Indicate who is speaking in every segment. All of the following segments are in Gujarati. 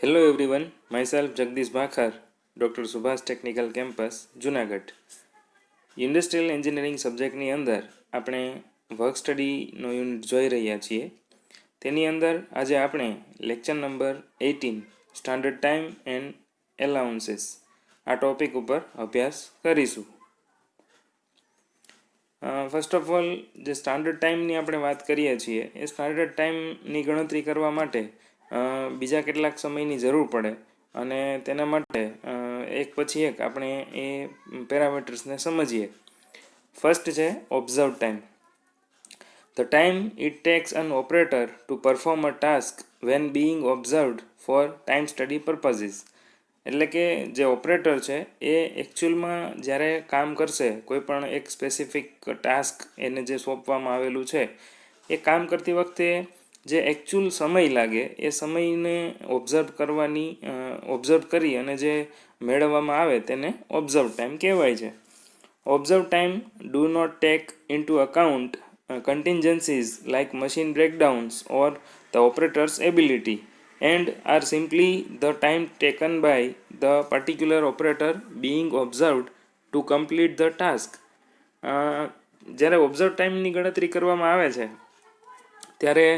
Speaker 1: Hello everyone, myself Jagdish Bhakhar, Dr. Subhas Technical Campus, Junagadh. Industrial engineering સબ્જેક્ટની અંદર આપણે વર્ક સ્ટડીનો યુનિટ જોઈ રહ્યા છીએ. તેની અંદર આજે આપણે lecture number 18 standard time and allowances આ ટોપિક ઉપર અભ્યાસ કરીશું. ફર્સ્ટ ઓફ ઓલ, જે સ્ટાન્ડર્ડ ટાઈમની આપણે વાત કરીએ છીએ એ સ્ટાન્ડર્ડ ટાઈમની ગણતરી કરવા માટે બીજા કેટલાક સમયની જરૂર પડે અને તેના માટે એક પછી એક આપણે એ પેરામીટર્સને સમજીએ. ફર્સ્ટ છે observe time. The time it takes an operator to perform a task when being observed for time study purposes. એટલે કે જે ઓપરેટર છે એ એકચ્યુઅલમાં જ્યારે કામ કરશે, કોઈ પણ એક સ્પેસિફિક ટાસ્ક એને જે સોંપવામાં આવેલું છે એ કામ કરતી વખતે જે એકચ્યુઅલ સમય લાગે એ સમયને ઓબ્ઝર્વ કરી અને જે મેળવવામાં આવે તેને ઓબ્ઝર્વ ટાઈમ કહેવાય છે. Observe time do not take into account contingencies like machine breakdowns or the operator's ability and are simply the time taken by the particular operator being observed to complete the task. જ્યારે ઓબ્ઝર્વ ટાઈમની ગણતરી કરવામાં આવે છે ત્યારે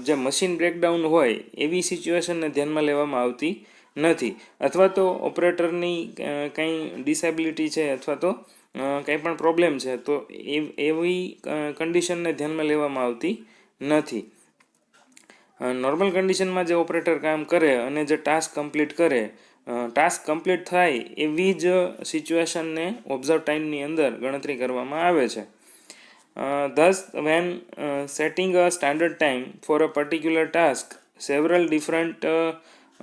Speaker 1: જે મશીન બ્રેકડાઉન હોય એવી સિચ્યુએશનને ધ્યાનમાં લેવામાં આવતી નથી, અથવા તો ઓપરેટરની કંઈ ડિસેબિલિટી છે અથવા તો કંઈ પણ પ્રોબ્લેમ છે તો એવી કન્ડિશનને ધ્યાનમાં લેવામાં આવતી નથી. નોર્મલ કન્ડિશનમાં જે ઓપરેટર કામ કરે અને જે ટાસ્ક કમ્પ્લીટ થાય એવી જ સિચ્યુએશનને ઓબ્ઝર્વ ટાઈમની અંદર ગણતરી કરવામાં આવે છે. Thus, when setting a standard time for a particular task, several different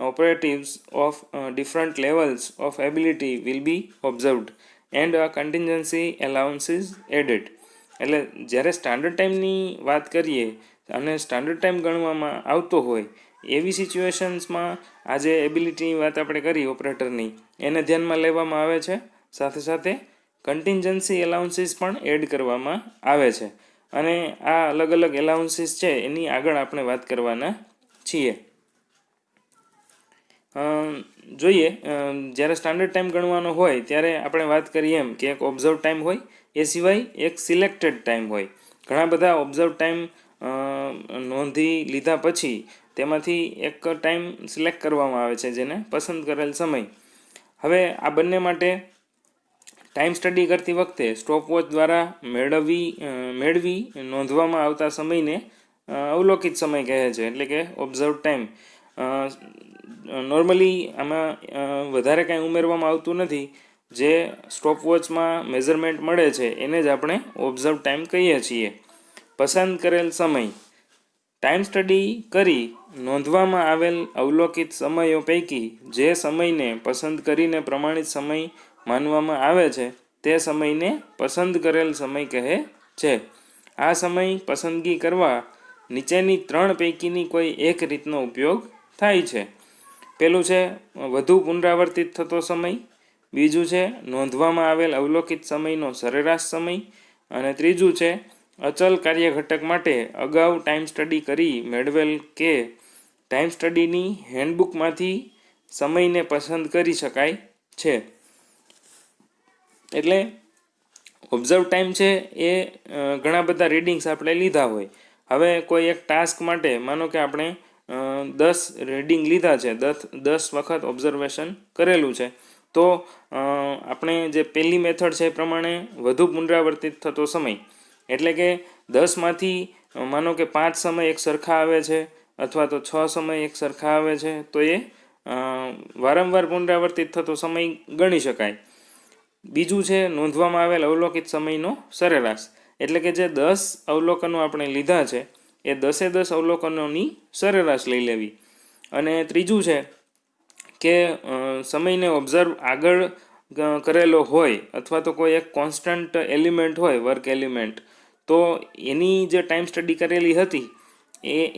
Speaker 1: operatives of different levels of ability will be observed and a contingency allowance is added. એટલે જ્યારે સ્ટાન્ડર્ડ ટાઈમની વાત કરીએ અને સ્ટાન્ડર્ડ ટાઈમ ગણવામાં આવતો હોય એવી સિચ્યુએશન્સમાં આ જે એબિલિટીની વાત આપણે કરી ઓપરેટરની એને ધ્યાનમાં લેવામાં આવે છે. સાથે સાથે કન્ટિન્જન્સી એલાઉન્સીસ પણ એડ કરવામાં આવે છે અને આ અલગ અલગ એલાઉન્સીસ છે એની આગળ આપણે વાત કરવાના છીએ. જોઈએ, જ્યારે સ્ટાન્ડર્ડ ટાઈમ ગણવાનો હોય ત્યારે આપણે વાત કરીએ એમ કે એક ઓબ્ઝર્વ ટાઈમ હોય, એ સિવાય એક સિલેક્ટેડ ટાઈમ હોય. ઘણા બધા ઓબ્ઝર્વ ટાઈમ નોંધી લીધા પછી તેમાંથી એક ટાઈમ સિલેક્ટ કરવામાં આવે છે, જેને પસંદ કરેલ સમય. હવે આ બંને માટે ટાઈમ સ્ટડી કરતી વખતે સ્ટોપવોચ દ્વારા મેળવી નોંધવામાં આવતા સમયને અવલોકિત સમય કહે છે, એટલે કે ઓબ્ઝર્વ ટાઈમ. નોર્મલી આમાં વધારે કાંઈ ઉમેરવામાં આવતું નથી. જે સ્ટોપવોચમાં મેઝરમેન્ટ મળે છે એને જ આપણે ઓબ્ઝર્વ ટાઈમ કહીએ છીએ. પસંદ કરેલ સમય. ટાઈમ સ્ટડી કરી નોંધવામાં આવેલ અવલોકિત સમયો પૈકી જે સમયને પસંદ કરીને પ્રમાણિત સમય માનવામાં આવે છે તે સમયને પસંદ કરેલ સમય કહે છે. આ સમય પસંદગી કરવા નીચેની 3 પૈકીની કોઈ એક રીતનો ઉપયોગ થાય છે. પેલું છે વધુ પુનરાવર્તિત થતો સમય, બીજું છે નોંધવામાં આવેલ અવલોકિત સમયનો સરેરાશ સમય, અને ત્રીજું છે અચલ કાર્ય ઘટક માટે અગાઉ ટાઈમ સ્ટડી કરી મેળવેલ કે ટાઈમ સ્ટડીની હેન્ડબુકમાંથી સમયને પસંદ કરી શકાય છે. એટલે ઓબ્ઝર્વ ટાઈમ છે એ ઘણા બધા રીડિંગ્સ આપણે લીધા હોય. હવે કોઈ એક ટાસ્ક માટે માનો કે આપણે 10 રીડિંગ લીધા છે, 10 વખત ઓબ્ઝર્વેશન કરેલું છે, તો આપણે જે પહેલી મેથડ છે એ પ્રમાણે વધુ પુનરાવર્તિત થતો સમય, એટલે કે 10માંથી માનો કે 5 સમય એક સરખા આવે છે અથવા તો 6 સમય એક સરખા આવે છે, તો એ વારંવાર પુનરાવર્તિત થતો સમય ગણી શકાય. બીજું છે નોંધવામાં આવેલ અવલોકિત સમયનો સરેરાશ, એટલે કે જે 10 અવલોકનો આપણે લીધા છે એ 10 અવલોકનોની સરેરાશ લઈ લેવી. અને ત્રીજું છે કે સમયને ઓબ્ઝર્વ આગળ કરેલો હોય અથવા તો કોઈ એક કોન્સ્ટન્ટ એલિમેન્ટ હોય, વર્ક એલિમેન્ટ, તો એની જે ટાઈમ સ્ટડી કરેલી હતી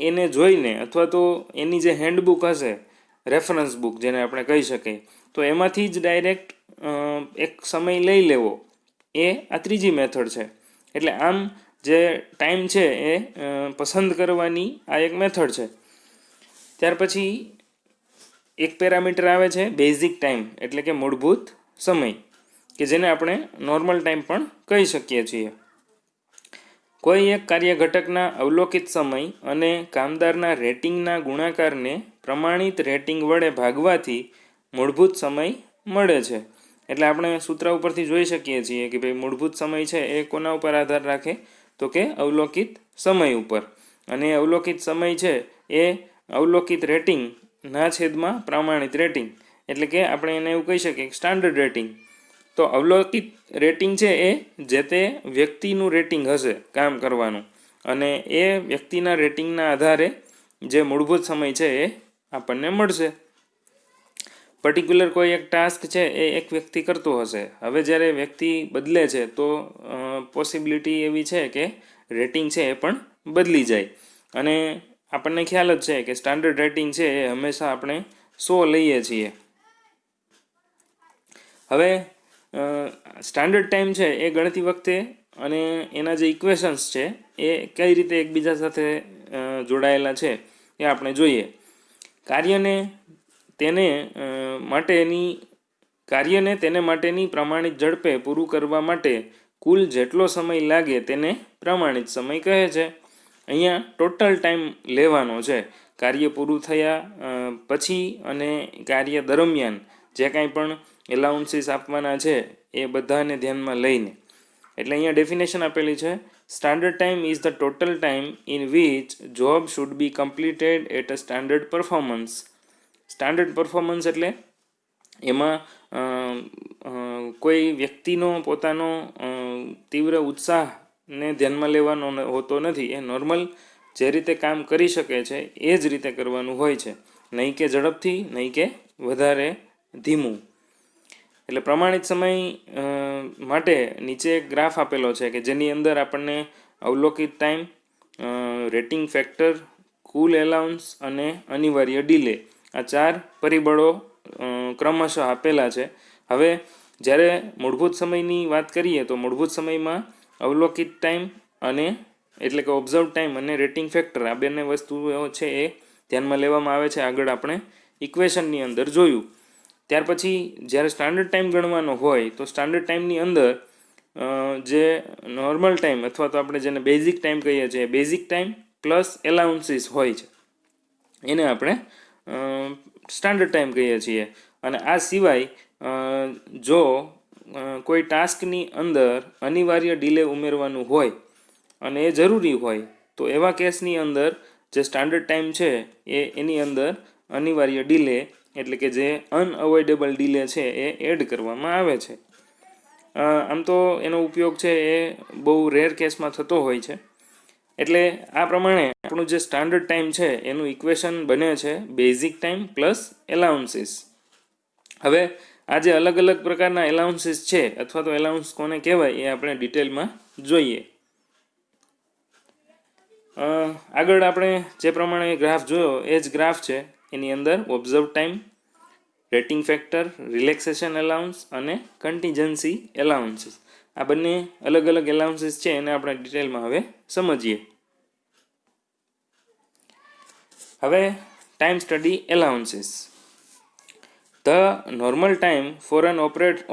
Speaker 1: એને જોઈને અથવા તો એની જે હેન્ડબુક હશે, રેફરન્સ બુક જેને આપણે કહી શકીએ, તો એમાંથી જ ડાયરેક્ટ એક સમય લઈ લેવો, એ આ ત્રીજી મેથડ છે. એટલે આમ જે ટાઈમ છે એ પસંદ કરવાની આ એક મેથડ છે. ત્યાર પછી એક પેરામીટર આવે છે બેઝિક ટાઈમ, એટલે કે મૂળભૂત સમય, કે જેને આપણે નોર્મલ ટાઈમ પણ કહી શકીએ છીએ. કોઈ એક કાર્ય ઘટકના અવલોકિત સમય અને કામદારના રેટિંગના ગુણાકારને પ્રમાણિત રેટિંગ વડે ભાગવાથી મૂળભૂત સમય મળે છે. એટલે આપણે સૂત્ર ઉપરથી જોઈ શકીએ છીએ કે ભાઈ મૂળભૂત સમય છે એ કોના ઉપર આધાર રાખે, તો કે અવલોકિત સમય ઉપર. અને અવલોકિત સમય છે એ અવલોકિત રેટિંગના છેદમાં પ્રમાણિત રેટિંગ, એટલે કે આપણે એને એવું કહી શકીએ સ્ટાન્ડર્ડ રેટિંગ. તો અવલોકિત રેટિંગ છે એ જે તે વ્યક્તિનું રેટિંગ હશે કામ કરવાનું, અને એ વ્યક્તિના રેટિંગના આધારે જે મૂળભૂત સમય છે એ આપણને મળશે. પર્ટિક્યુલર કોઈ એક ટાસ્ક છે એ એક વ્યક્તિ કરતો હશે. હવે જ્યારે વ્યક્તિ બદલે છે તો પોસિબિલિટી એવી છે કે રેટિંગ છે એ પણ બદલી જાય. અને આપણને ખ્યાલ જ છે કે સ્ટાન્ડર્ડ રેટિંગ છે એ હંમેશા આપણે 100 લઈએ છીએ. હવે સ્ટાન્ડર્ડ ટાઈમ છે એ ગણતી વખતે અને એના જે ઇક્વેશન્સ છે એ કઈ રીતે એકબીજા સાથે જોડાયેલા છે એ આપણે જોઈએ. કાર્યને તેને માટેની પ્રમાણિત ઝડપે પૂરું કરવા માટે કુલ જેટલો સમય લાગે તેને પ્રમાણિત સમય કહે છે. અહીંયા ટોટલ ટાઈમ લેવાનો છે કાર્ય પૂરું થયા પછી અને કાર્ય દરમિયાન જે કાંઈ પણ એલાઉન્સીસ આપવાના છે એ બધાને ધ્યાનમાં લઈને. એટલે અહીંયા ડેફિનેશન આપેલી છે, standard time is the total time in which job should be completed at a standard performance. Standard performance એટલે એમાં કોઈ વ્યક્તિનો પોતાનો તીવ્ર ઉત્સાહને ધ્યાનમાં લેવાનો હોતો નથી. એ નોર્મલ જે રીતે કામ કરી શકે છે એ જ રીતે કરવાનું હોય છે, નહીં કે ઝડપથી, નહીં કે વધારે ધીમું. એટલે પ્રમાણિત સમય માટે નીચે એક ગ્રાફ આપેલો છે કે જેની અંદર આપણને અવલોકિત ટાઈમ, રેટિંગ ફેક્ટર, કુલ એલાઉન્સ અને અનિવાર્ય ડીલે, આ 4 પરિબળો ક્રમશઃ આપેલા છે. હવે જ્યારે મૂળભૂત સમયની વાત કરીએ તો મૂળભૂત સમયમાં અવલોકિત ટાઈમ અને એટલે કે ઓબ્ઝર્વ ટાઈમ અને રેટિંગ ફેક્ટર, આ બંને વસ્તુઓ છે એ ધ્યાનમાં લેવામાં આવે છે. આગળ આપણે ઇક્વેશનની અંદર જોયું. ત્યાર પછી જ્યારે સ્ટાન્ડર્ડ ટાઈમ ગણવાનો હોય તો સ્ટાન્ડર્ડ ટાઈમની અંદર જે નોર્મલ ટાઈમ અથવા તો આપણે જેને બેઝિક ટાઈમ કહીએ છીએ, બેઝિક ટાઈમ પ્લસ એલાઉન્સીસ હોય છે, એને આપણે સ્ટાન્ડર્ડ ટાઈમ કહીએ છીએ. અને આ સિવાય જો કોઈ ટાસ્કની અંદર અનિવાર્ય ડીલે ઉમેરવાનું હોય અને એ જરૂરી હોય તો એવા કેસની અંદર જે સ્ટાન્ડર્ડ ટાઈમ છે એની અંદર અનિવાર્ય ડીલે એટલે કે જે અનઅવોઇડેબલ ડીલે છે એ એડ કરવામાં આવે છે. આમ તો એનો ઉપયોગ છે એ બહુ રેર કેસમાં થતો હોય છે. એટલે આ પ્રમાણે આપણું જે સ્ટાન્ડર્ડ ટાઈમ છે એનું ઇક્વેશન બને છે બેઝિક ટાઈમ પ્લસ એલાઉન્સીસ. હવે આ જે અલગ અલગ પ્રકારના એલાઉન્સીસ છે અથવા તો એલાઉન્સ કોને કહેવાય એ આપણે ડિટેલમાં જોઈએ. આગળ આપણે જે પ્રમાણે ગ્રાફ જોયો એ જ ગ્રાફ છે. એની અંદર observe time, rating factor, relaxation allowance અને કન્ટીજન્સી એલાઉન્સીસ, આ બંને અલગ અલગ એલાઉન્સીસ છે એને આપણે ડિટેલમાં હવે સમજીએ. હવે time study allowances. The normal time for an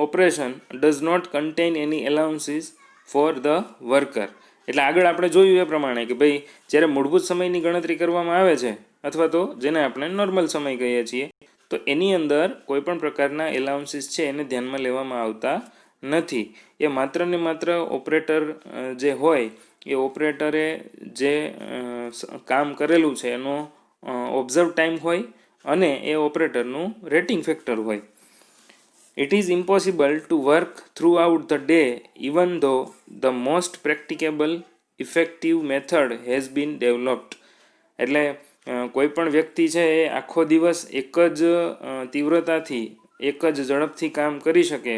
Speaker 1: operation does not contain any allowances for the worker. એટલે આગળ આપણે જોયું એ પ્રમાણે કે ભાઈ જ્યારે મૂળભૂત સમયની ગણતરી કરવામાં આવે છે અથવા તો જેને આપણે નોર્મલ સમય કહીએ છીએ તો એની અંદર કોઈ પણ પ્રકારના એલાઉન્સીસ છે એને ધ્યાનમાં લેવામાં આવતા નથી. એ માત્ર ને માત્ર ઓપરેટર જે હોય એ ઓપરેટરે જે કામ કરેલું છે એનો ઓબ્ઝર્વ ટાઈમ હોય અને એ ઓપરેટરનું રેટિંગ ફેક્ટર હોય. It is impossible to work throughout the day even though the most practicable effective method has been developed. એટલે કોઈ પણ વ્યક્તિ છે એ આખો દિવસ એક જ તીવ્રતાથી એક જ ઝડપથી કામ કરી શકે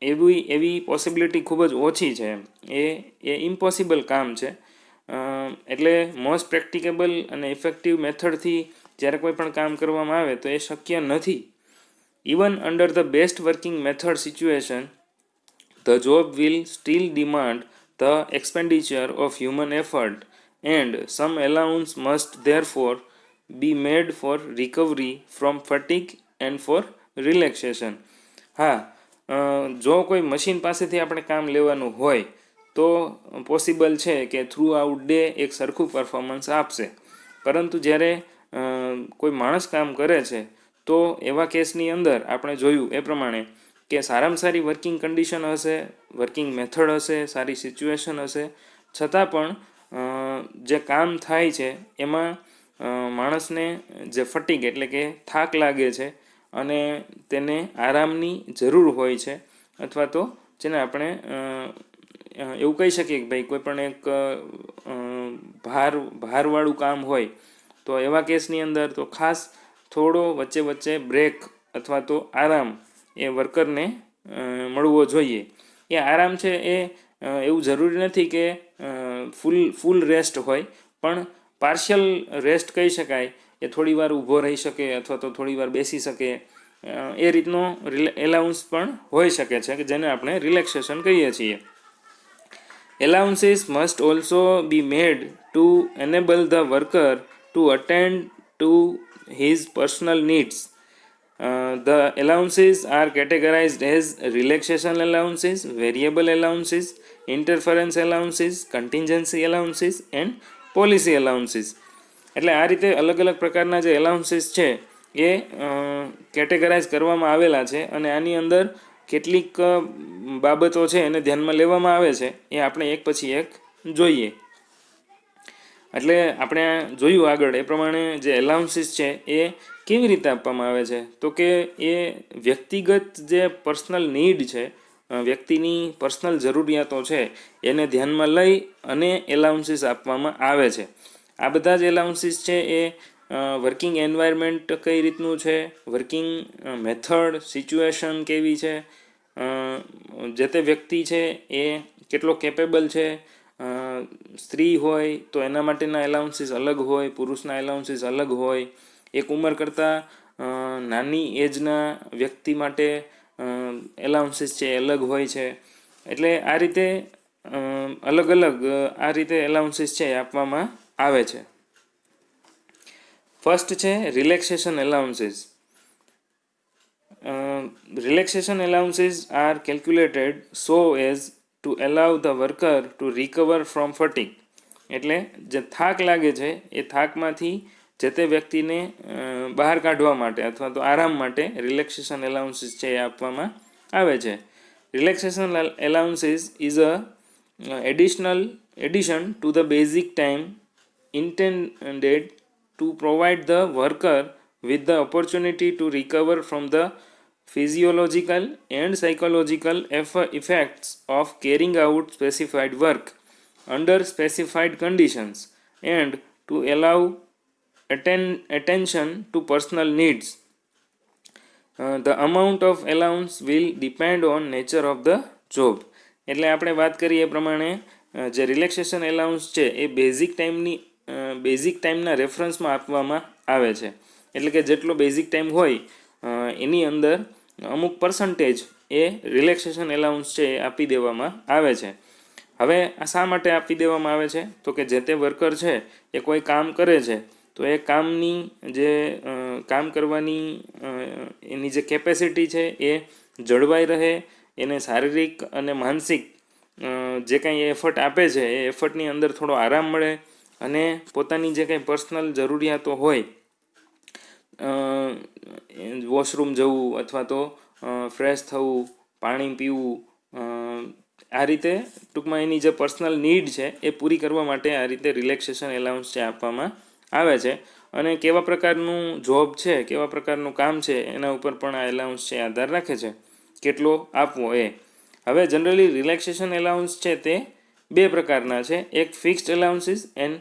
Speaker 1: એવી પોસિબિલિટી ખૂબ જ ઓછી છે. એ ઇમ્પોસિબલ કામ છે. એટલે મોસ્ટ પ્રેક્ટિકેબલ અને ઇફેક્ટિવ મેથડથી જ્યારે કોઈ પણ કામ કરવામાં આવે તો એ શક્ય નથી. Even under the best working method situation the job will steel demand the expenditure of human effort and sum allowance must therefore be made for recovery from fatigue and for relaxation. હા, જો કોઈ મશીન પાસેથી આપણે કામ લેવાનું હોય તો પોસિબલ છે કે થ્રુ આઉટ ડે એક સરખું પરફોર્મન્સ આપશે, પરંતુ જ્યારે કોઈ માણસ કામ કરે છે તો એવા કેસની અંદર આપણે જોયું એ પ્રમાણે કે સારામાં સારી વર્કિંગ કન્ડિશન હશે, વર્કિંગ મેથડ હશે, સારી સિચ્યુએશન હશે, છતાં પણ જે કામ થાય છે એમાં માણસને જે ફટીગ એટલે કે થાક લાગે છે અને તેને આરામની જરૂર હોય છે, અથવા તો જેને આપણે એવું કહી શકીએ કે ભાઈ કોઈ પણ એક ભારવાળું કામ હોય તો એવા કેસની અંદર તો ખાસ થોડો વચ્ચે વચ્ચે બ્રેક અથવા તો આરામ એ વર્કરને મળવો જોઈએ. એ આરામ છે એ એવું જરૂરી નથી કે ફૂલ રેસ્ટ હોય, પણ પાર્શિયલ રેસ્ટ કહી શકાય. એ થોડી વાર ઊભો રહી શકે અથવા તો થોડી વાર બેસી શકે, એ રીતનો એલાઉન્સ પણ હોઈ શકે છે કે જેને આપણે રિલેક્સેશન કહીએ છીએ. Allowances must also be made to enable the worker to attend to his personal needs. The allowances are categorized as relaxation allowances, variable allowances, interference allowances, contingency allowances and policy allowances. એટલે આ રીતે અલગ અલગ પ્રકારના જે એલાઉન્સીસ છે એ કેટેગરાઇઝ કરવામાં આવેલા છે, અને આની અંદર કેટલીક બાબતો છે એને ધ્યાનમાં લેવામાં આવે છે. એ આપણે એક પછી એક જોઈએ. એટલે આપણે જોયું આગળ એ પ્રમાણે જે એલાઉન્સીસ છે એ કેવી રીતે આપવામાં આવે છે, તો કે એ વ્યક્તિગત જે પર્સનલ નીડ છે, વ્યક્તિની પર્સનલ જરૂરિયાતો છે એને ધ્યાનમાં લઈ અને એલાઉન્સીસ આપવામાં આવે છે. આ બધા જ એલાઉન્સીસ છે એ વર્કિંગ એન્વાયરમેન્ટ કઈ રીતનું છે, વર્કિંગ મેથડ, સિચ્યુએશન કેવી છે, જે તે વ્યક્તિ છે એ કેટલો કેપેબલ છે, સ્ત્રી હોય તો એના માટેના એલાઉન્સીસ અલગ હોય, પુરુષના એલાઉન્સીસ અલગ હોય, એક ઉંમર કરતાં નાની એજના વ્યક્તિ માટે એલાઉન્સીસ છે અલગ હોય છે. એટલે આ રીતે અલગ અલગ આ રીતે એલાઉન્સીસ છે આપવામાં આવે છે. ફર્સ્ટ છે relaxation allowances. Relaxation allowances are calculated so as to allow the worker to recover from fatigue. એટલે જે થાક લાગે છે એ થાકમાંથી જે તે વ્યક્તિને બહાર કાઢવા માટે અથવા તો આરામ માટે રિલેક્સેશન એલાઉન્સીસ છે એ આપવામાં આવે છે. Relaxation allowances is a addition to the basic time intended to provide the worker with the opportunity to recover from the physiological and psychological effects of carrying out specified work under specified conditions and to allow attention to personal needs. The amount of allowance will depend on nature of the job. એટલે આપણે વાત કરીએ એ પ્રમાણે જે રિલેક્સેશન એલાઉન્સ છે એ બેઝિક ટાઈમના રેફરન્સમાં આપવામાં આવે છે. એટલે કે જેટલો બેઝિક ટાઈમ હોય એની અંદર અમુક પર્સન્ટેજ એ રિલેક્સેશન એલાઉન્સ છે એ આપી દેવામાં આવે છે. હવે આ શા માટે આપી દેવામાં આવે છે, તો કે જે તે વર્કર છે એ કોઈ કામ કરે છે તો એ કામની જે કામ કરવાની એની જે કેપેસિટી છે એ જળવાઈ રહે, એને શારીરિક અને માનસિક જે કાંઈ એફર્ટ આપે છે એ એફર્ટની અંદર થોડો આરામ મળે, અને પોતાની જે કંઈ પર્સનલ જરૂરિયાતો હોય, વોશરૂમ જવું અથવા તો ફ્રેશ થવું, પાણી પીવું, આ રીતે ટૂંકમાં એની જે પર્સનલ નીડ છે એ પૂરી કરવા માટે આ રીતે રિલેક્સેશન એલાઉન્સ છે આપવામાં આવે છે. અને કેવા પ્રકારનું જોબ છે, કેવા પ્રકારનું કામ છે એના ઉપર પણ આ એલાઉન્સ છે આધાર રાખે છે કેટલો આપવો એ. હવે જનરલી રિલેક્સેશન એલાઉન્સ છે તે બે પ્રકારના છે, એક ફિક્સ્ડ એલાઉન્સીસ એન્ડ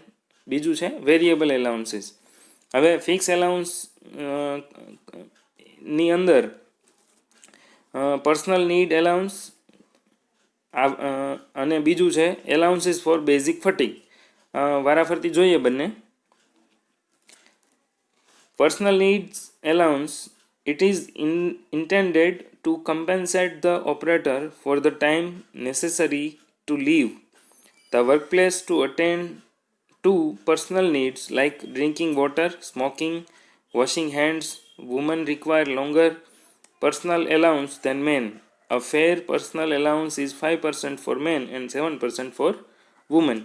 Speaker 1: બીજું છે વેરિયેબલ એલાઉન્સીસ. હવે ફિક્સ એલાઉન્સ ની અંદર પર્સનલ નીડ એલાઉન્સ અને બીજું છે એલાઉન્સીસ ફોર બેઝિક ફટીગ. વારાફરતી જોઈએ બંને. Personal needs allowance, it is intended to compensate the operator for the time necessary to leave the workplace to attend to personal needs like drinking water, smoking, washing hands, women require longer personal allowance than men. A fair personal allowance is 5% for men and 7% for women.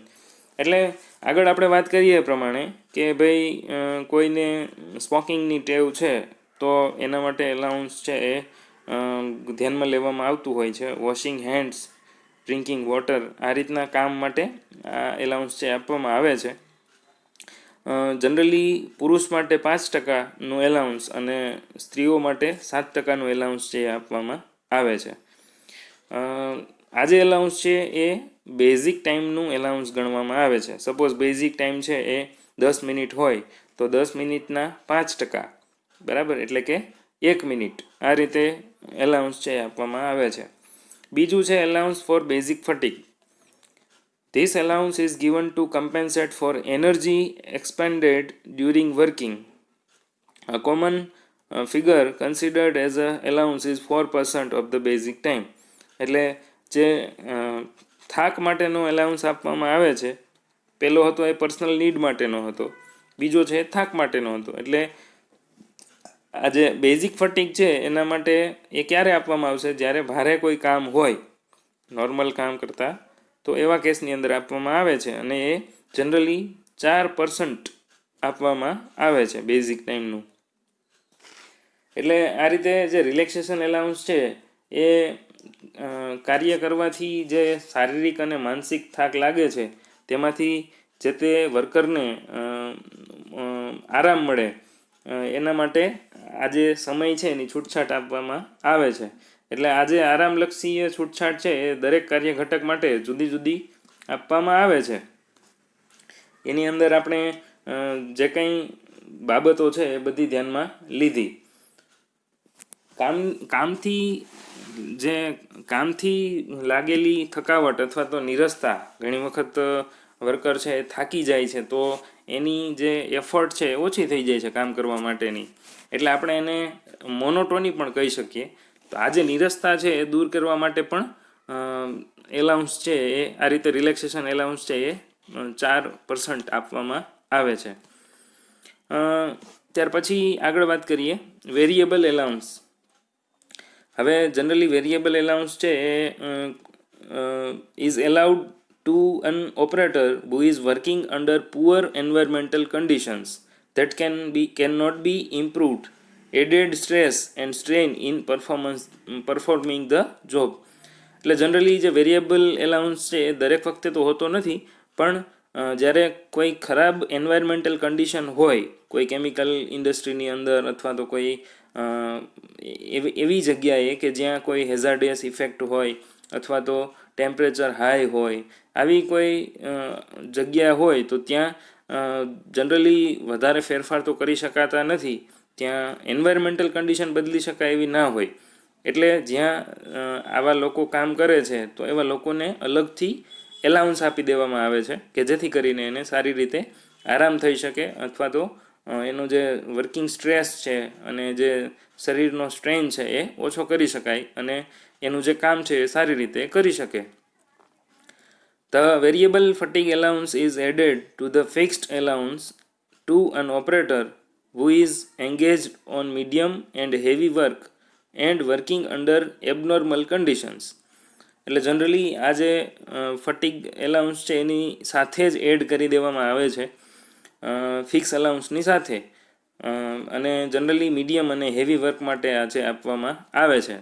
Speaker 1: એટલે આગળ આપણે વાત કરીએ એ પ્રમાણે કે ભાઈ કોઈને સ્મોકિંગની ટેવ છે તો એના માટે એલાઉન્સ છે એ ધ્યાનમાં લેવામાં આવતું હોય છે. વોશિંગ હેન્ડ્સ, ડ્રિંકિંગ વોટર, આ રીતના કામ માટે આ એલાઉન્સ છે આપવામાં આવે છે. જનરલી પુરુષ માટે 5%નું એલાઉન્સ અને સ્ત્રીઓ માટે 7%નું એલાઉન્સ છે આપવામાં આવે છે. આ જે એલાઉન્સ છે એ બેઝિક ટાઈમનું એલાઉન્સ ગણવામાં આવે છે. સપોઝ બેઝિક ટાઈમ છે એ 10 મિનિટ હોય તો 10 મિનિટના 5%, બરાબર, એટલે કે 1 મિનિટ. આ રીતે એલાઉન્સ છે આપવામાં આવે છે. બીજું છે allowance for basic fatigue. This allowance is given to compensate for energy expended during working. A common figure considered as a allowance is 4% of the basic time. એટલે જે થાક માટેનો એલાઉન્સ આપવામાં આવે છે, પહેલો હતો એ પર્સનલ નીડ માટેનો હતો, બીજો છે થાક માટેનો હતો. એટલે આ જે બેઝિક ફટીગ છે એના માટે એ ક્યારે આપવામાં આવશે? જ્યારે ભારે કોઈ કામ હોય નોર્મલ કામ કરતાં, તો એવા કેસની અંદર આપવામાં આવે છે અને એ જનરલી 4% આપવામાં આવે છે બેઝિક ટાઈમનું. એટલે આ રીતે જે રિલેક્સેશન એલાઉન્સ છે એ કાર્ય કરવાથી જે શારીરિક અને માનસિક થાક લાગે છે તેમાંથી જે તે વર્કરને આરામ મળે એના માટે આ જે સમય છે એની છૂટછાટ આપવામાં આવે છે. એટલે આ જે આરામલક્ષી એ છૂટછાટ છે એ દરેક કાર્ય ઘટક માટે જુદી જુદી આપવામાં આવે છે. એની અંદર આપણે જે કંઈ બાબતો છે એ બધી ધ્યાનમાં લીધી. કામથી લાગેલી થકાવટ અથવા તો નિરસતા, ઘણી વખત વર્કર છે એ થાકી જાય છે તો એની જે એફર્ટ છે એ ઓછી થઈ જાય છે કામ કરવા માટેની, એટલે આપણે એને મોનોટોની પણ કહી શકીએ. તો આ જે નિરસતા છે એ દૂર કરવા માટે પણ એલાઉન્સ છે એ આ રીતે રિલેક્સેશન એલાઉન્સ છે એ 4% આપવામાં આવે છે. ત્યાર પછી આગળ વાત કરીએ વેરિયેબલ એલાઉન્સ. હવે જનરલી વેરિયેબલ એલાઉન્સ છે એ is allowed to an operator who is working under poor environmental conditions that cannot be improved, added stress and strain in performing the job. એટલે જનરલી જે વેરિયેબલ એલાઉન્સ છે એ દરેક વખતે તો હોતો નથી, પણ જ્યારે કોઈ ખરાબ એન્વાયરમેન્ટલ કન્ડિશન હોય, કોઈ કેમિકલ ઇન્ડસ્ટ્રીની અંદર અથવા તો કોઈ એવી જગ્યાએ કે જ્યાં કોઈ હેઝાર્ડિયસ ઇફેક્ટ હોય અથવા તો ટેમ્પરેચર હાઈ હોય, આવી કોઈ જગ્યા હોય તો ત્યાં જનરલી વધારે ફેરફાર તો કરી શકાતા નથી. ત્યાં એન્વાયરમેન્ટલ કન્ડિશન બદલી શકાય એવી ના હોય. એટલે જ્યાં આવા લોકો કામ કરે છે તો એવા લોકોને અલગથી એલાઉન્સ આપી દેવામાં આવે છે કે જેથી કરીને એને સારી રીતે આરામ થઈ શકે અથવા તો એનો જે વર્કિંગ સ્ટ્રેસ છે અને જે શરીરનો સ્ટ્રેન છે એ ઓછો કરી શકાય અને એનું જે કામ છે એ સારી રીતે કરી શકે. The variable fatigue allowance is added to the fixed allowance to an operator who is engaged on medium and heavy work and working under abnormal conditions. એટલે જનરલી આ જે ફટીગ એલાઉન્સ છે એની સાથે જ એડ કરી દેવામાં આવે છે ફિક્સ અલાઉન્સની સાથે, અને જનરલી મીડિયમ અને હેવી વર્ક માટે આ છે આપવામાં આવે છે.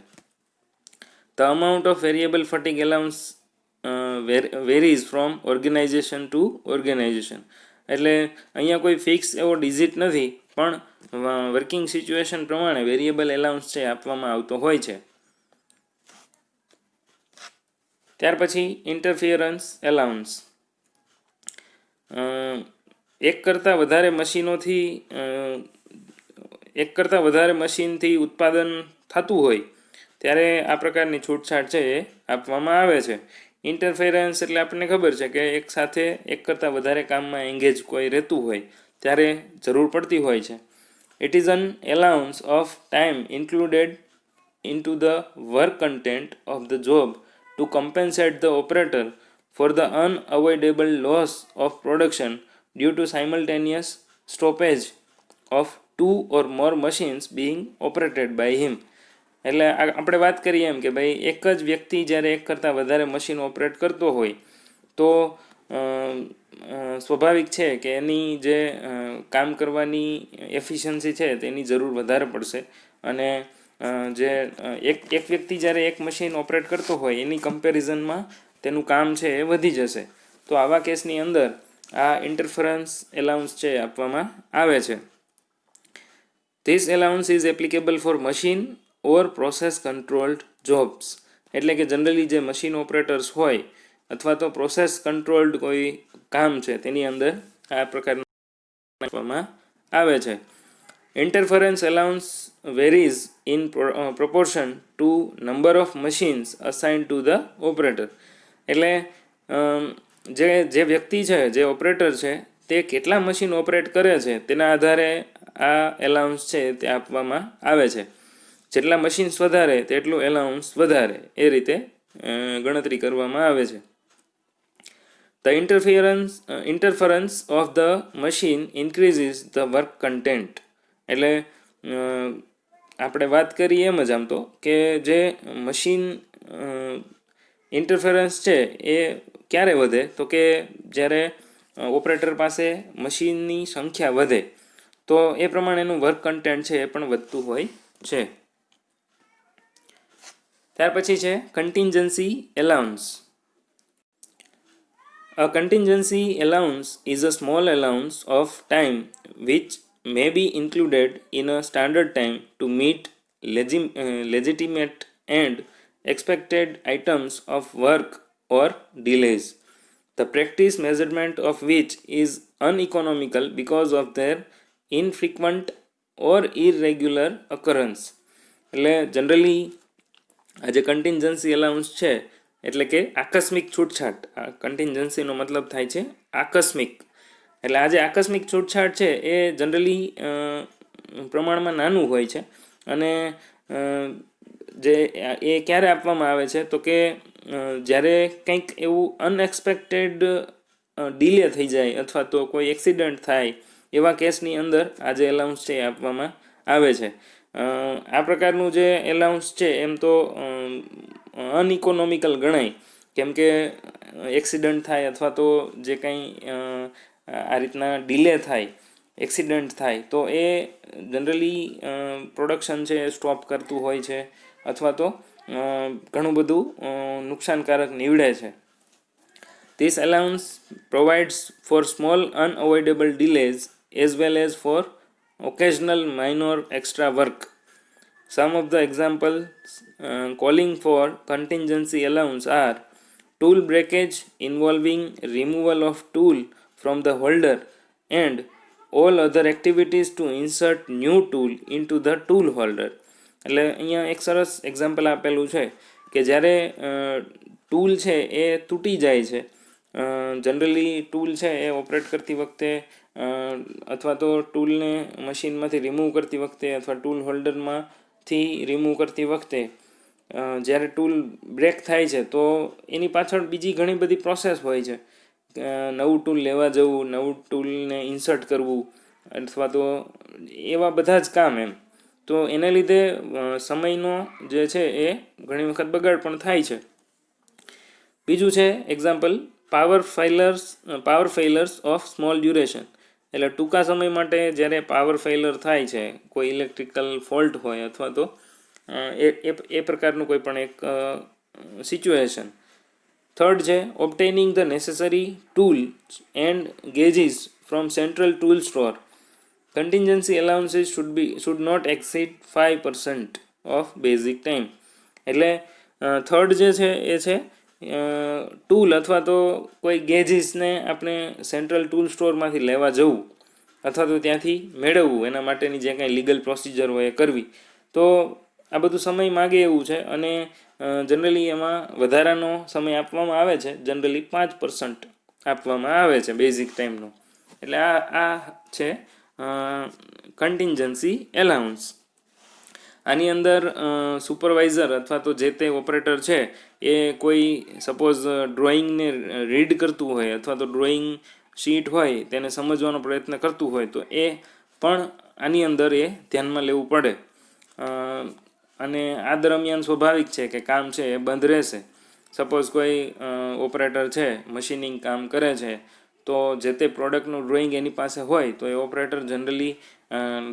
Speaker 1: The amount of variable fatigue allowance varies from organization to organization. એટલે અહીંયા કોઈ ફિક્સ એવો ડિઝિટ નથી, પણ વર્કિંગ સિચ્યુએશન પ્રમાણે વેરિયેબલ એલાઉન્સ છે આપવામાં આવતો હોય છે. ત્યાર પછી ઇન્ટરફિયરન્સ એલાઉન્સ. એક કરતાં વધારે મશીનથી ઉત્પાદન થતું હોય ત્યારે આ પ્રકારની છૂટછાટ છે એ આપવામાં આવે છે. ઇન્ટરફેરન્સ એટલે આપણને ખબર છે કે એક સાથે એક કરતાં વધારે કામમાં એંગેજ કોઈ રહેતું હોય ત્યારે જરૂર પડતી હોય છે. It is an allowance of time included into the work content of the job to compensate the operator for the unavoidable loss of production due to simultaneous stoppage of 2 or more machines being operated by him. એટલે આપણે વાત કરીએ એમ કે ભાઈ એક જ વ્યક્તિ જ્યારે એક કરતાં વધારે મશીન ઓપરેટ કરતો હોય તો સ્વાભાવિક છે કે એની જે કામ કરવાની એફિશિયન્સી છે તેની જરૂર વધારે પડશે અને જે એક વ્યક્તિ જ્યારે એક મશીન ઓપરેટ કરતો હોય એની કમ્પેરિઝનમાં તેનું કામ છે એ વધી જશે. તો આવા કેસની અંદર આ ઇન્ટરફરન્સ એલાઉન્સ છે આપવામાં આવે છે. This allowance is applicable for machine or process controlled jobs. એટલે કે જનરલી જે મશીન ઓપરેટર્સ હોય અથવા તો પ્રોસેસ કંટ્રોલ્ડ કોઈ કામ છે તેની અંદર આ પ્રકારના આપવામાં આવે છે. Interference allowance varies in proportion to number of machines assigned to the operator. એટલે જે વ્યક્તિ છે, જે ઓપરેટર છે, તે કેટલા મશીન ઓપરેટ કરે છે તેના આધારે આ એલાઉન્સ છે તે આપવામાં આવે છે. જેટલા મશીન્સ વધારે તેટલું એલાઉન્સ વધારે, એ રીતે ગણતરી કરવામાં આવે છે. The interference of the machine increases the work content. એટલે આપણે વાત કરીએ એમ જ આમ તો કે જે મશીન ઇન્ટરફરન્સ છે એ ક્યારે વધે તો કે જ્યારે ઓપરેટર પાસે મશીનની સંખ્યા વધે તો એ પ્રમાણેનું વર્ક કન્ટેન્ટ છે એ પણ વધતું હોય છે. ત્યાર પછી છે contingency allowance. A contingency allowance is a small allowance of time which may be included in a standard time to meet legitimate and expected items of work or delays, the practice measurement of which is uneconomical because of their infrequent or irregular occurrence. એટલે જનરલી આ જે કન્ટિન્જન્સી એલાઉન્સ છે એટલે કે આકસ્મિક છૂટછાટ, કન્ટિન્જન્સીનો મતલબ થાય છે આકસ્મિક. એટલે આ જે આકસ્મિક છૂટછાટ છે એ જનરલી પ્રમાણમાં નાનું હોય છે અને જે એ ક્યારે આપવામાં આવે છે તો કે જ્યારે કંઈક એવું અનએક્સપેક્ટેડ ડીલે થઈ જાય અથવા તો કોઈ એક્સિડન્ટ થાય એવા કેસની અંદર આ જે એલાઉન્સ છે એ આપવામાં આવે છે. આ પ્રકારનું જે એલાઉન્સ છે એમ તો અનઇકોનોમિકલ ગણાય, કેમ કે એક્સિડન્ટ થાય અથવા તો જે કંઈ આ રીતના ડીલે થાય, એક્સિડન્ટ થાય તો એ જનરલી પ્રોડક્શન છે એ સ્ટોપ કરતું હોય છે અથવા તો ઘણું બધું નુકસાનકારક નીવડે છે. This allowance provides for small unavoidable delays as well as for occasional minor extra work. Some of the examples calling for contingency allowance are tool breakage involving removal of tool from the holder and all other activities to insert new tool into the tool holder. એટલે અહીંયા એક સરસ એક્ઝામ્પલ આપેલું છે કે જ્યારે ટૂલ છે એ તૂટી જાય છે, જનરલી ટૂલ છે એ ઓપરેટ કરતી વખતે અથવા તો ટૂલને મશીનમાંથી રિમૂવ કરતી વખતે અથવા ટૂલ હોલ્ડરમાંથી રિમૂવ કરતી વખતે જ્યારે ટૂલ બ્રેક થાય છે તો એની પાછળ બીજી ઘણી બધી પ્રોસેસ હોય છે. નવું ટૂલ લેવા જવું, નવું ટૂલને ઇન્સર્ટ કરવું અથવા તો એવા બધા જ કામ એમ. તો એને લીધે સમયનો જે છે એ ઘણી વખત બગાડ પણ થાય છે. બીજું છે example power failures of small duration. એટલે ટૂંકા સમય માટે જ્યારે પાવર ફેલર થાય છે, કોઈ ઇલેક્ટ્રિકલ ફોલ્ટ હોય અથવા તો એ પ્રકારનું કોઈ પણ એક સિચ્યુએશન. થર્ડ છે obtaining the necessary tools and gauges from central tool store. Contingency allowances should not exceed 5% of basic time. એટલે થર્ડ જે છે એ છે ટૂલ અથવા તો કોઈ ગેજીસને આપણે સેન્ટ્રલ ટૂલ સ્ટોરમાંથી લેવા જવું અથવા તો ત્યાંથી મેળવવું, એના માટેની જે કાંઈ લીગલ પ્રોસિજર હોય એ કરવી. તો આ બધું સમય માગે એવું છે અને જનરલી એમાં વધારાનો સમય આપવામાં આવે છે, જનરલી 5% આપવામાં આવે છે બેઝિક ટાઈમનો. એટલે આ છે કન્ટિન્જન્સી એલાઉન્સ. આની અંદર સુપરવાઇઝર અથવા તો જે તે ઓપરેટર છે એ કોઈ સપોઝ ડ્રોઈંગને રીડ કરતું હોય અથવા તો ડ્રોઈંગ શીટ હોય તેને સમજવાનો પ્રયત્ન કરતું હોય તો એ પણ આની અંદર એ ધ્યાનમાં લેવું પડે. અને આ દરમિયાન સ્વાભાવિક છે કે કામ છે એ બંધ રહેશે. સપોઝ કોઈ ઓપરેટર છે, મશીનિંગ કામ કરે છે, તો જે તે પ્રોડક્ટનું ડ્રોઈંગ એની પાસે હોય તો એ ઓપરેટર જનરલી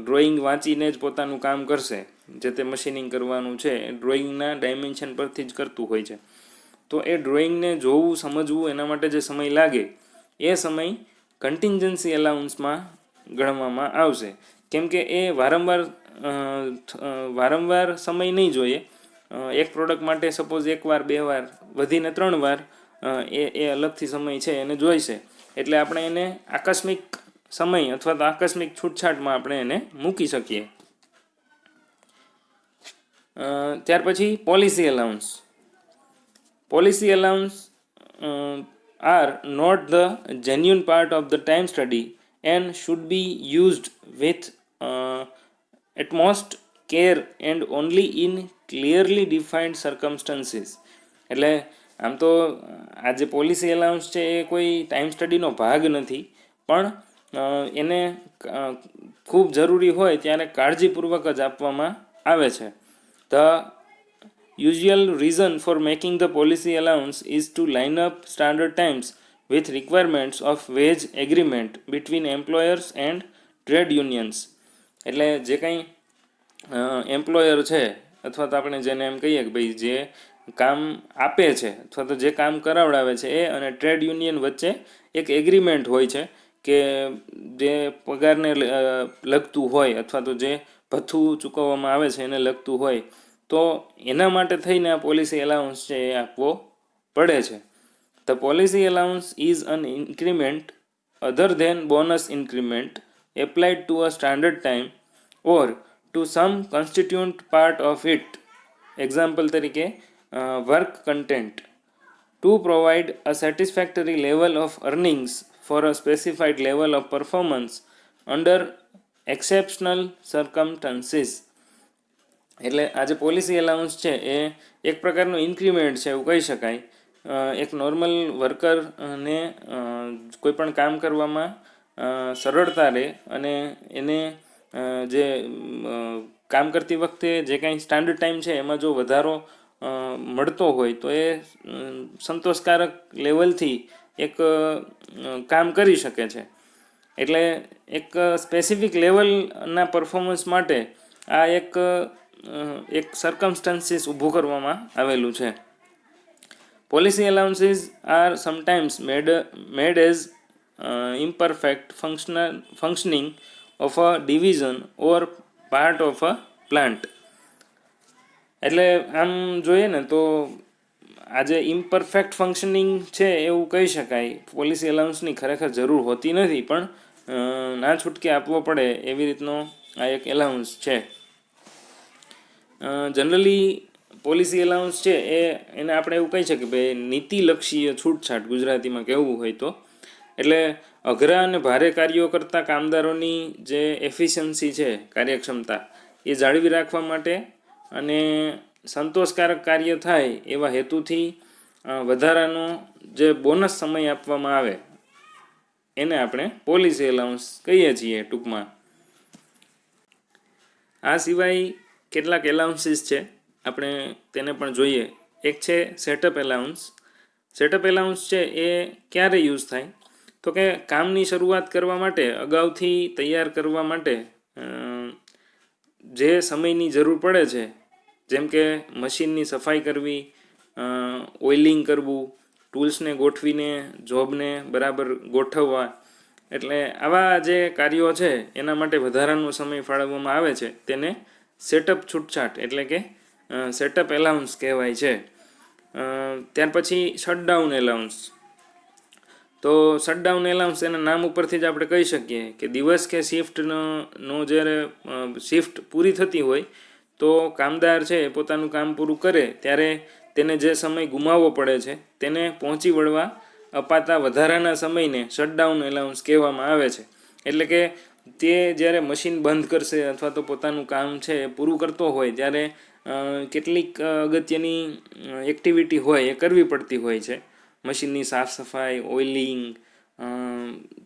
Speaker 1: ડ્રોઈંગ વાંચીને જ પોતાનું કામ કરશે. જે તે મશીનિંગ કરવાનું છે એ ડ્રોઈંગના ડાયમેન્શન પરથી જ કરતું હોય છે. તો એ ડ્રોઈંગને જોવું, સમજવું, એના માટે જે સમય લાગે એ સમય કન્ટિન્જન્સી એલાઉન્સમાં ગણવામાં આવશે. કેમ કે એ વારંવાર સમય નહીં જોઈએ. એક પ્રોડક્ટ માટે સપોઝ 1 વાર 2 વાર વધીને 3 વાર એ અલગથી સમય છે એને જોઈશે. એટલે આપણે એને આકસ્મિક સમય અથવા તો આકસ્મિક છૂટછાટમાં આપણે એને મૂકી શકીએ. ત્યાર પછી policy allowance. Policy allowance are not the genuine part of the time study and should be used with utmost care and only in clearly defined circumstances. એટલે આમ તો આ જે પોલિસી એલાઉન્સ છે એ કોઈ ટાઈમ સ્ટડીનો ભાગ નથી, પણ એને ખૂબ જરૂરી હોય ત્યારે કાળજીપૂર્વક જ આપવામાં આવે છે. The usual reason for making the policy allowance is to line up standard times with requirements of wage agreement between employers and trade unions. એટલે જે કંઈ એમ્પ્લોયર છે અથવા તો આપણે જેને એમ કહીએ કે ભાઈ જે કામ આપે છે અથવા તો જે કામ કરાવડાવે છે એ અને ટ્રેડ યુનિયન વચ્ચે એક એગ્રીમેન્ટ હોય છે કે જે પગારને લગતું હોય અથવા તો જે ભથ્થું ચૂકવવામાં આવે છે એને લગતું હોય, તો એના માટે થઈને આ પોલિસી એલાઉન્સ છે એ આપવો પડે છે. The policy allowance is an increment other than bonus increment applied to a standard time or to some constituent part of it. Example તરીકે work content to provide a satisfactory level of earnings for a specified level of performance under exceptional circumstances. એટલે આ જે પોલિસી એલાઉન્સ છે એ એક પ્રકારનું ઇન્ક્રીમેન્ટ છે એવું કહી શકાય. એક નોર્મલ વર્કરને કોઈ પણ કામ કરવામાં સરળતા રહે અને એને જે કામ કરતી વખતે જે કાંઈ સ્ટાન્ડર્ડ ટાઈમ છે એમાં જો વધારો મળતો હોય તો એ સંતોષકારક લેવલથી એક કામ કરી શકે છે. એટલે એક સ્પેસિફિક લેવલના પરફોર્મન્સ માટે આ એક સર્કમસ્ટન્સીસ ઊભું કરવામાં આવેલું છે. Policy allowances are sometimes made as imperfect functioning of a division or part of a plant. એટલે આમ જોઈએ ને તો આજે ઇમ્પરફેક્ટ ફંક્શનિંગ છે એવું કહી શકાય. પોલિસી એલાઉન્સની ખરેખર જરૂર હોતી નથી, પણ ના છૂટકે આપવો પડે એવી રીતનો આ એક એલાઉન્સ છે. જનરલી પોલિસી એલાઉન્સ છે એને આપણે એવું કહી શકીએ ભાઈ નીતિલક્ષીય છૂટછાટ ગુજરાતીમાં કહેવું હોય તો. એટલે અઘરા અને ભારે કાર્યો કરતા કામદારોની જે એફિશિયન્સી છે, કાર્યક્ષમતા, એ જાળવી રાખવા માટે અને સંતોષકારક કાર્ય થાય એવા હેતુથી વધારાનો જે બોનસ સમય આપવામાં આવે એને આપણે પોલિસી એલાઉન્સ કહીએ છીએ ટૂંકમાં. આ સિવાય કેટલાક એલાઉન્સીસ છે, આપણે તેને પણ જોઈએ. એક છે સેટઅપ એલાઉન્સ. સેટઅપ એલાઉન્સ છે એ ક્યારે યુઝ થાય તો કે કામની શરૂઆત કરવા માટે અગાઉથી તૈયાર કરવા માટે જે સમયની જરૂર પડે છે, જેમ કે મશીનની સફાઈ કરવી, ઓઇલિંગ કરવું, ટૂલ્સને ગોઠવીને જોબને બરાબર ગોઠવવા. એટલે આવા જે કાર્યો છે એના માટે વધારાનો સમય ફાળવવામાં આવે છે તેને સેટઅપ છૂટછાટ એટલે કે સેટઅપ એલાઉન્સ કહેવાય છે. ત્યાર પછી શટડાઉન એલાઉન્સ. તો શટડાઉન એલાઉન્સ એના નામ ઉપરથી જ આપણે કહી શકીએ કે દિવસ કે શિફ્ટનો જ્યારે શિફ્ટ પૂરી થતી હોય તો કામદાર છે પોતાનું કામ પૂરું કરે ત્યારે તેને જે સમય ગુમાવવો પડે છે તેને પહોંચી વળવા અપાતા વધારાના સમયને શટડાઉન એલાઉન્સ કહેવામાં આવે છે. એટલે કે તે જ્યારે મશીન બંધ કરશે અથવા તો પોતાનું કામ છે એ પૂરું કરતો હોય ત્યારે કેટલીક અગત્યની એક્ટિવિટી હોય એ કરવી પડતી હોય છે. મશીનની સાફ સફાઈ, ઓઇલિંગ,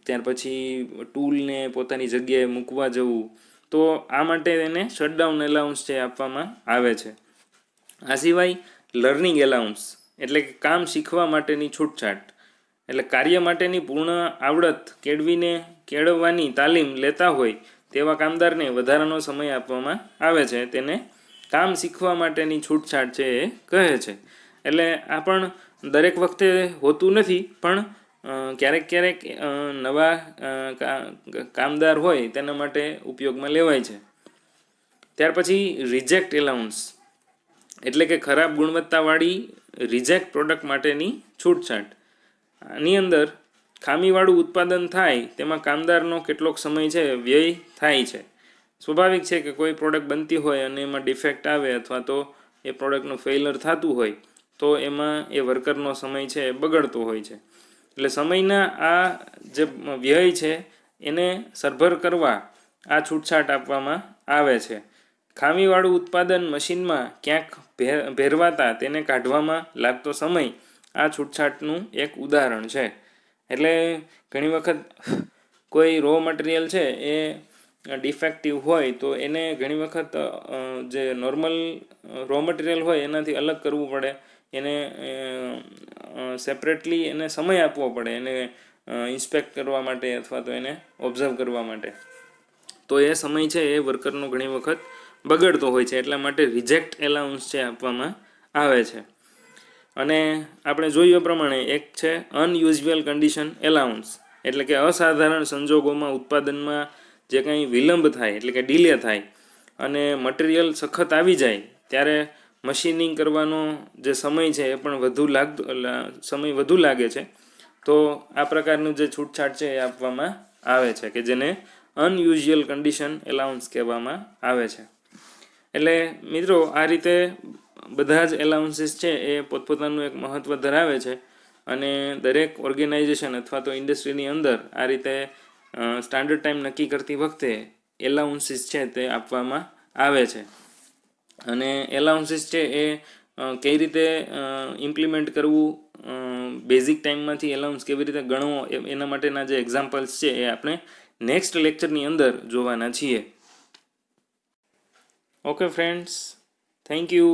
Speaker 1: ત્યાર પછી ટૂલને પોતાની જગ્યાએ મૂકવા જવું, તો આ માટે એને શટડાઉન એલાઉન્સ છે આપવામાં આવે છે. આ સિવાય લર્નિંગ એલાઉન્સ એટલે કે કામ શીખવા માટેની છૂટછાટ, એટલે કાર્ય માટેની પૂર્ણ આવડત કેળવવાની તાલીમ લેતા હોય તેવા કામદારને વધારાનો સમય આપવામાં આવે છે. તેને કામ શીખવા માટેની છૂટછાટ છે એ કહે છે. એટલે આ પણ દરેક વખતે હોતું નથી, પણ ક્યારેક ક્યારેક નવા કામદાર હોય તેના માટે ઉપયોગમાં લેવાય છે. ત્યાર પછી રિજેક્ટ એલાઉન્સ એટલે કે ખરાબ ગુણવત્તાવાળી રિજેક્ટ પ્રોડક્ટ માટેની છૂટછાટ. આની અંદર ખામીવાળું ઉત્પાદન થાય તેમાં કામદારનો કેટલોક સમય છે વ્યય થાય છે. સ્વાભાવિક છે કે કોઈ પ્રોડક્ટ બનતી હોય અને એમાં ડિફેક્ટ આવે અથવા તો એ પ્રોડક્ટનું ફેઇલર થતું હોય તો એમાં એ વર્કરનો સમય છે એ બગડતો હોય છે. એટલે સમયના આ જે વ્યય છે એને સરભર કરવા આ છૂટછાટ આપવામાં આવે છે. ખામીવાળું ઉત્પાદન મશીનમાં ક્યાંક ભેરવાતા તેને કાઢવામાં લાગતો સમય આ છૂટછાટનું એક ઉદાહરણ છે. એટલે ઘણી વખત કોઈ રો મટીરિયલ છે એ ડિફેક્ટિવ હોય તો એને ઘણી વખત જે નોર્મલ રો મટીરિયલ હોય એનાથી અલગ કરવું પડે, એને સેપરેટલી એને સમય આપવો પડે, એને ઇન્સ્પેક્ટ કરવા માટે અથવા તો એને ઓબ્ઝર્વ કરવા માટે. તો એ સમય છે એ વર્કરનો ઘણી વખત બગડતો હોય છે. એટલા માટે રિજેક્ટ એલાઉન્સ છે આપવામાં આવે છે. અને આપણે જોયું પ્રમાણે એક છે અનયુઝ્યુઅલ કન્ડિશન એલાઉન્સ, એટલે કે અસાધારણ સંજોગોમાં ઉત્પાદનમાં જે કંઈ વિલંબ થાય એટલે કે ડીલે થાય અને મટીરિયલ સખત આવી જાય ત્યારે મશીનિંગ કરવાનો જે સમય છે એ પણ સમય વધુ લાગે છે. તો આ પ્રકારનું જે છૂટછાટ છે એ આપવામાં આવે છે કે જેને અનયુઝ્યુઅલ કન્ડિશન એલાઉન્સ કહેવામાં આવે છે. એટલે મિત્રો આ રીતે બધા જ એલાઉન્સીસ છે એ પોતપોતાનું એક મહત્ત્વ ધરાવે છે અને દરેક ઓર્ગેનાઇઝેશન અથવા તો ઇન્ડસ્ટ્રીની અંદર આ રીતે સ્ટાન્ડર્ડ ટાઈમ નક્કી કરતી વખતે એલાઉન્સીસ છે તે આપવામાં આવે છે. અને એલાઉન્સીસ છે એ કઈ રીતે ઇમ્પ્લિમેન્ટ કરવું, બેઝિક ટાઈમમાંથી એલાઉન્સ કેવી રીતે ગણવો, એના માટેના જે એક્ઝામ્પલ્સ છે એ આપણે નેક્સ્ટ લેક્ચરની અંદર જોવાના છીએ. Okay friends, thank you.